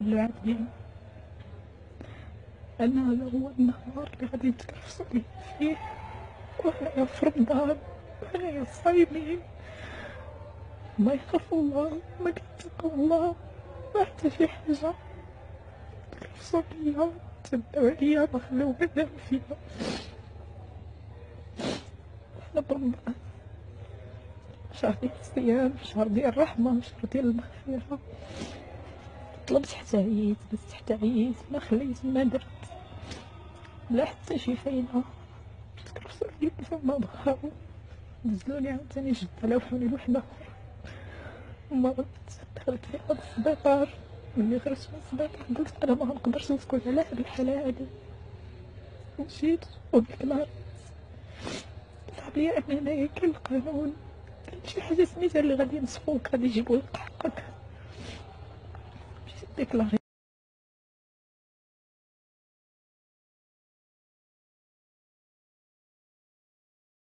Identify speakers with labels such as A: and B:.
A: العادي. أنا هذا هو النهار اللي غادي يتكرفسوا لي فيه، وأنا في رمضان وأنا صايمين. ما يخاف الله، ما كيتقوا الله، ما حتى شي حاجة تكرفسوا ليا، تبداو عليا، ما خلاو بنام فيا. حنا برمضان شهر ديال الصيام، شهر ديال الرحمة، شهر ديال المغفرة. طلبت حتى عييت، بس حتى عييت ما خليت، ما درت لا حتى شي فايدة. تكرفسوا ليا فما بغاو، نزلوني عاوتاني جدة، لوحوني لوحدة أخرى. مرضت، دخلت في هاد السبيطار. ملي خرجت من السبيطار قلت أنا ما غنقدرش نسكت على هاد الحالة هادي. مشيت وديك النهار صعب ليا أن هنايا كاين القانون، كاين شي حاجة سميتها اللي غادي ينصفوك، غادي يجيبو لك حقك. مشيت ديكلاري